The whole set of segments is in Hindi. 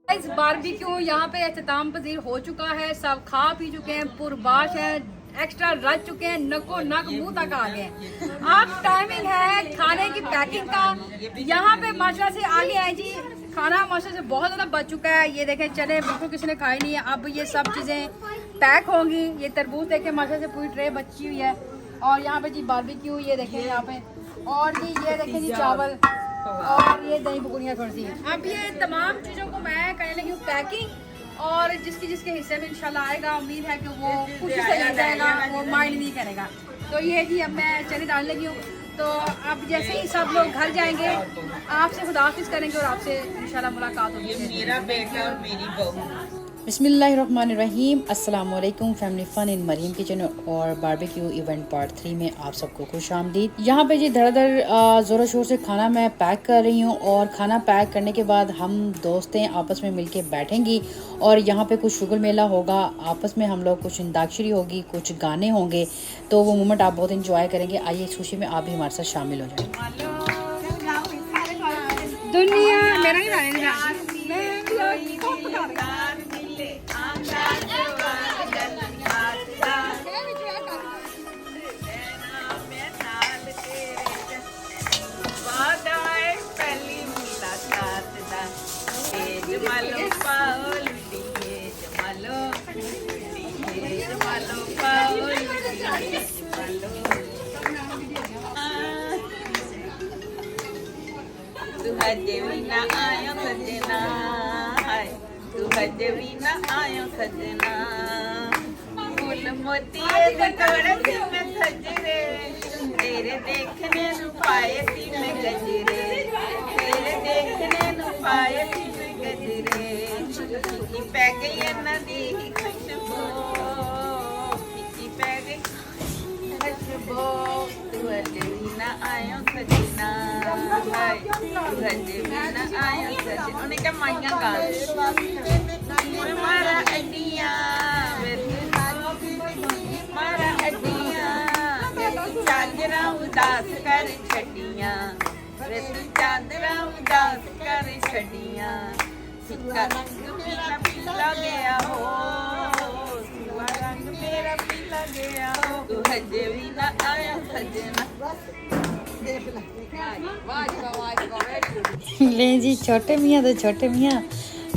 इस बारबेक्यू यहाँ पे अख्ताम पजीर हो चुका है। सब खा पी चुके हैं, पुरबाश है, एक्स्ट्रा रच चुके हैं, नको नक मुंह तक आ गए। अब टाइमिंग है खाने की पैकिंग का। यहाँ पे माशाल्लाह से आगे आए जी, खाना माशाल्लाह से बहुत ज़्यादा बच चुका है। ये देखें चने बिल्कुल किसी ने खाई नहीं है। अब ये सब चीज़ें पैक होंगी। ये तरबूज देखें माशाल्लाह से पूरी ट्रे बची हुई है। और यहाँ पे जी बारबेक्यू ये देखें यहाँ पे, और जी ये देखें जी चावल, और ये दही पकौड़ियाँ थोड़ी सी। अब ये तमाम चीज़ों को मैं करने लगी हूँ पैकिंग, और जिसके जिसके हिस्से में इंशाल्लाह आएगा उम्मीद है कि वो खुशी से ले जाएगा, वो माइंड नहीं करेगा। तो ये जी अब मैं चने डालने लगी हूँ। तो अब जैसे ही सब लोग घर जाएंगे आपसे खुदाफिज करेंगे और आपसे इंशाल्लाह मुलाकात होगी। मेरा बेटा और मेरी बहू। बिस्मिल्लाहिर्रहमानिर्रहीम। अस्सलाम वालेकुम फैमिली फ़न इन मरीम किचन और बारबेक्यू इवेंट पार्ट 3 में आप सबको खुश आमदीद। यहाँ पे जी धड़ाधड़ ज़ोर शोर से खाना मैं पैक कर रही हूँ, और खाना पैक करने के बाद हम दोस्तें आपस में मिलके बैठेंगी और यहाँ पे कुछ शुगर मेला होगा। आपस में हम लोग कुछ अंताक्षरी होगी, कुछ गाने होंगे, तो वो मोमेंट आप बहुत इंजॉय करेंगे। आइए इस खुशी में आप भी हमारे साथ शामिल हो जाए। दुनिया मेरा नहीं तू हजे भी ना आयो सजना, तू हजे भी ना आयो सजना। फूल मोती दे तोड़े सी मैं सजरे, तेरे देखने नू पाए सी मैं गजरे, तेरे देखने नू पाए सी मैं गजरे। फिक्की पै गई नदी ही खुशबू, फिक्की पै गई खुशबू। तू हजे भी ना आयो सजना, तू हजे भी ना आयो सजना। उन्हें क्या माइया गाल मारा अड्डियां, मारा अड्डियां, चांदरा उदास कर छड़ियां, वे तू चांदरा उदास कर छड़ियां। सिक्का रंग पीला पीला गया हो, सिक्का रंग मेरा पीला गया हो। तू हजे भी ना आया सजना। ले जी छोटे मियाँ तो छोटे मियाँ,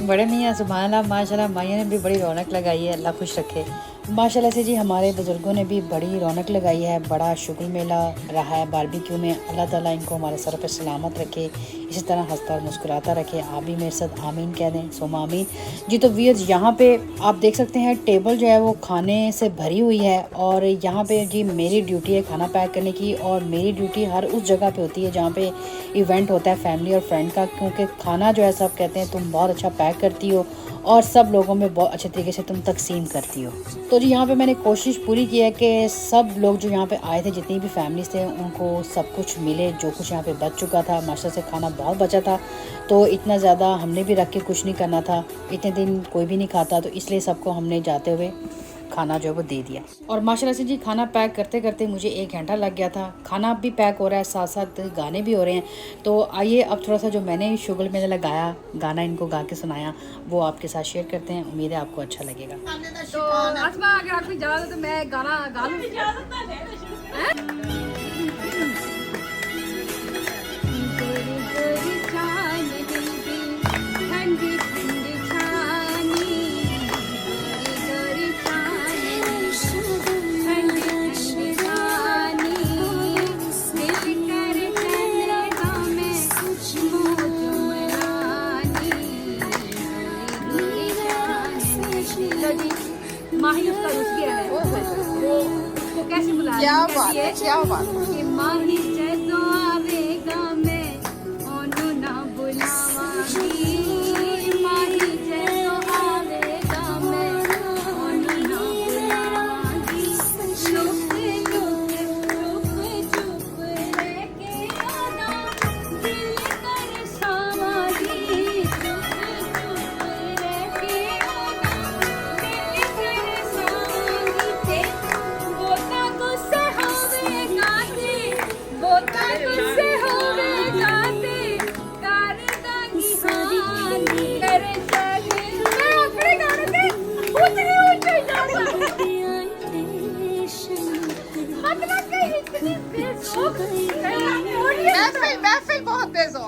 बड़े मियाँ सुभान अल्लाह माशाल्लाह। माइयों ने भी बड़ी रौनक लगाई है, अल्लाह खुश रखे। माशाल्लाह से जी हमारे बुज़ुर्गों ने भी बड़ी रौनक लगाई है। बड़ा शुगर मेला रहा है बारबेक्यू में। अल्लाह ताला इनको हमारे सर पर सलामत रखे, इसी तरह हंसता और मुस्कुराता रखे। आप भी मेरे साथ आमीन कह दें, सोमा आमीन जी। तो व्यूअर्स यहाँ पे आप देख सकते हैं टेबल जो है वो खाने से भरी हुई है, और यहाँ पे जी मेरी ड्यूटी है खाना पैक करने की। और मेरी ड्यूटी हर उस जगह पे होती है जहाँ पे इवेंट होता है फैमिली और फ्रेंड का, क्योंकि खाना जो है सब कहते हैं तुम बहुत अच्छा पैक करती हो और सब लोगों में बहुत अच्छे तरीके से तुम तकसीम करती हो। तो जी यहाँ पे मैंने कोशिश पूरी की है कि सब लोग जो यहाँ पे आए थे, जितनी भी फैमिलीज थे, उनको सब कुछ मिले। जो कुछ यहाँ पे बच चुका था, माशाल्लाह से खाना बहुत बचा था, तो इतना ज़्यादा हमने भी रख के कुछ नहीं करना था। इतने दिन कोई भी नहीं खाता, तो इसलिए सबको हमने जाते हुए खाना जो है वो दे दिया। और माशाल्लाह से जी खाना पैक करते करते मुझे 1 घंटा लग गया था। खाना भी पैक हो रहा है, साथ साथ गाने भी हो रहे हैं। तो आइए अब थोड़ा सा जो मैंने शुगर में लगाया, गाना इनको गा के सुनाया, वो आपके साथ शेयर करते हैं। उम्मीद है आपको अच्छा लगेगा। तो आसमा अगर आपकी इजाज़त तो मैं गाना गा लूँ। माही उसका रुस गया है, वो उसको कैसे बुलाया? क्या बात है, क्या बात कि माही जैसो आवेगा मैं ओनो ना बुलावांगी, माही जैसो आवेगा मैं ओनो ना बुलावांगी। चुप चुप चुप लेके आना दिल कर सावागी, चुप चुप लेके आना दिल कर सावागी। ते बोता गुस्से होवेगा ते, बोता गुस्से होवेगा ते, कर दांगी हाँ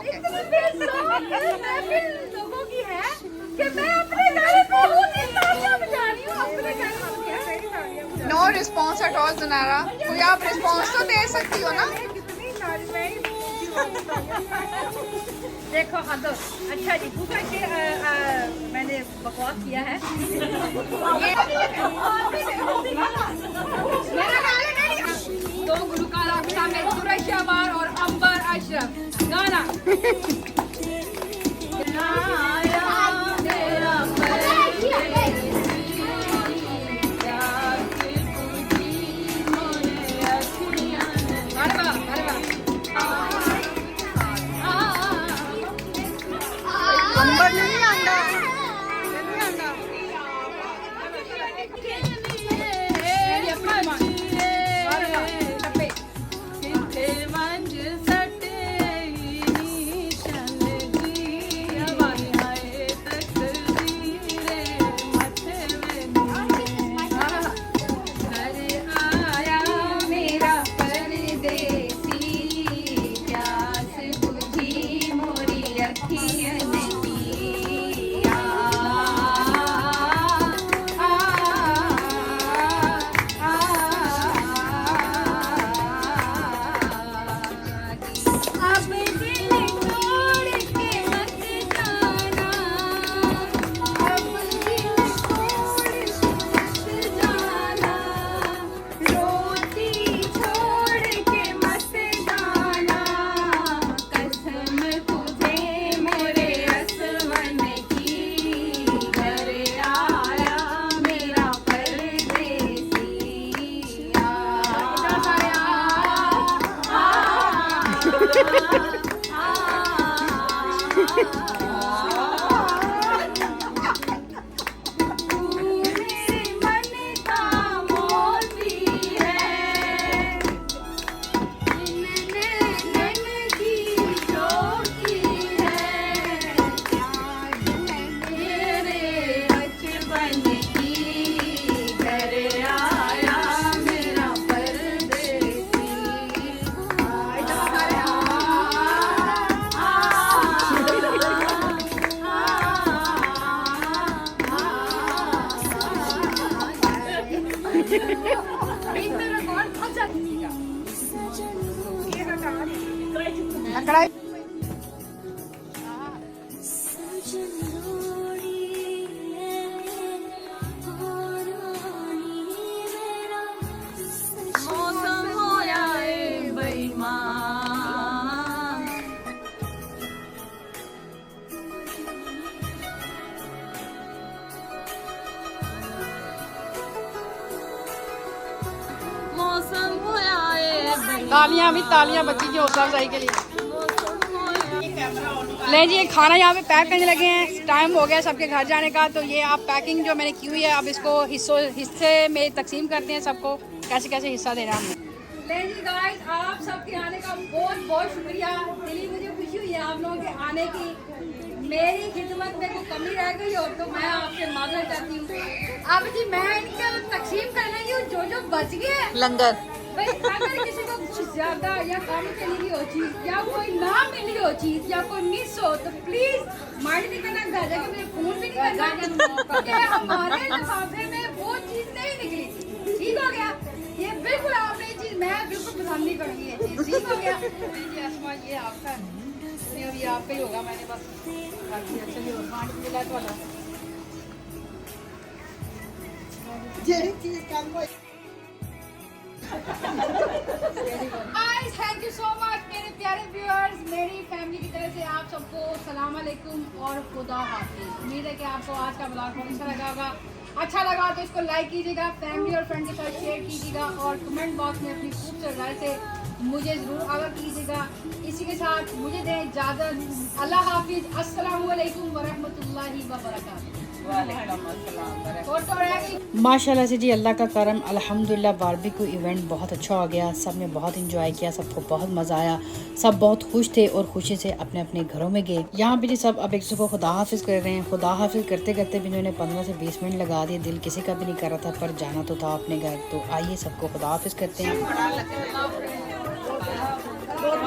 शौक है? इतना बेशौक महफिल लोगों की है कि मैं अपने गाने पे खुद ही तालियां बजा रही हूँ अपने गाने पे। नो रिस्पॉन्स एट ऑल ज़नारा, कोई आप रिस्पॉन्स तो दे सकती हो ना? देखो हद। अच्छा जी भूखा के मैंने बकवास किया है। दो गुलकार आपका में सुरेश शाबार और अंबर अशरफ गाना। अंबर नहीं आंदा, नहीं आंदा। कढ़ाई मौसम होया ए बेईमान। मौसम होया ए बेईमान। तालियां भी तालियां बच्ची की हौसला अफजाई के लिए। ले जी खाना यहाँ पे पैक करने लगे हैं। टाइम हो गया सबके घर जाने का, तो ये आप पैकिंग जो मैंने की हुई है अब इसको हिस्से में तकसीम करते हैं। सबको कैसे कैसे हिस्सा देना हमने। ले जी गाइस, आप सबके आने का बहुत बहुत शुक्रिया। दिली मुझे खुशी हुई है आप लोगों के आने की। मेरी खिदमत में कोई कमी रह गई हो तो मैं आपसे माजरत चाहती हूँ। अब जी मैं इनका तकसीम करने की जो बच गया लंगर भाई, अगर किसी को कुछ ज्यादा या कम चली हो चीज या कोई ना मिली हो चीज या कोई मिस हो तो प्लीज माइंड नहीं करना, घर जाके मुझे फोन भी नहीं करना कि हमारे लिफाफे में वो चीज नहीं निकली थी। ठीक हो गया? ये बिल्कुल आपने ये चीज मैं बिल्कुल पसंद नहीं करूँगी ये चीज। ठीक हो गया? ये आसमा ये आपका नहीं और ये आपका ही होगा। मैंने बस बाकी अच्छा ही और माइंड मिला तो वाला थैंक यू सो मच मेरे प्यारे व्यूअर्स। मेरी फैमिली की तरफ से आप सबको सलाम अलैकुम और खुदा हाफिज़। उम्मीद है कि आपको आज का ब्लॉग बहुत अच्छा लगा होगा। अच्छा लगा तो इसको लाइक कीजिएगा, फैमिली और फ्रेंड के साथ शेयर कीजिएगा और कमेंट बॉक्स में अपनी खूबसूरत राय से मुझे ज़रूर आगाह कीजिएगा। इसी के साथ मुझे दें इजाज़त। अल्लाह हाफिज़। अस्सलामु अलैकुम वरहमतुल्लाहि वबरकातुहू। माशाल्लाह से जी अल्लाह का करम, अल्हम्दुलिल्लाह बारबेक्यू इवेंट बहुत अच्छा हो गया। सब ने बहुत इंजॉय किया, सबको बहुत मज़ा आया, सब बहुत खुश थे और खुशी से अपने अपने घरों में गए। यहाँ पे जी सब अब एक दूसरे को खुदा हाफिज़ कर रहे हैं। खुदा हाफिज़ करते करते भी इन्होंने 15 से 20 मिनट लगा दिए। दिल किसी का भी नहीं कर रहा था पर जाना तो था अपने घर। तो आइए सबको खुदा हाफिज़ करते हैं।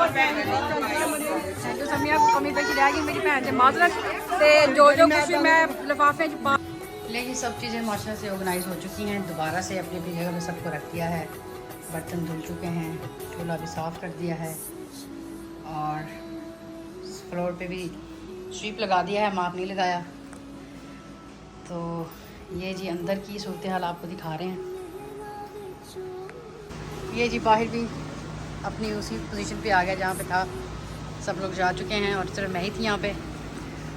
जो समिया को कमी पेशी रह गई मेरी भैन से माजरत ते जो कुछ मैं लिफाफे च पा लेकिन सब चीज़ें माशा से ऑर्गेनाइज हो चुकी हैं। दोबारा से अपनी अपनी जगह पे सबको रख दिया है। बर्तन धुल चुके हैं, चूल्हा भी साफ़ कर दिया है और फ्लोर पे भी स्वीप लगा दिया है, माप नहीं लगाया। तो ये जी अंदर की सूरत हाल आपको दिखा रहे हैं। ये जी बाहर भी अपनी उसी पोजीशन पे आ गया जहाँ पे था। सब लोग जा चुके हैं और सिर्फ मैं ही थी यहाँ पे,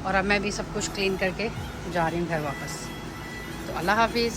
और अब मैं भी सब कुछ क्लीन करके जा रही हूँ घर वापस। तो अल्लाह हाफिज़।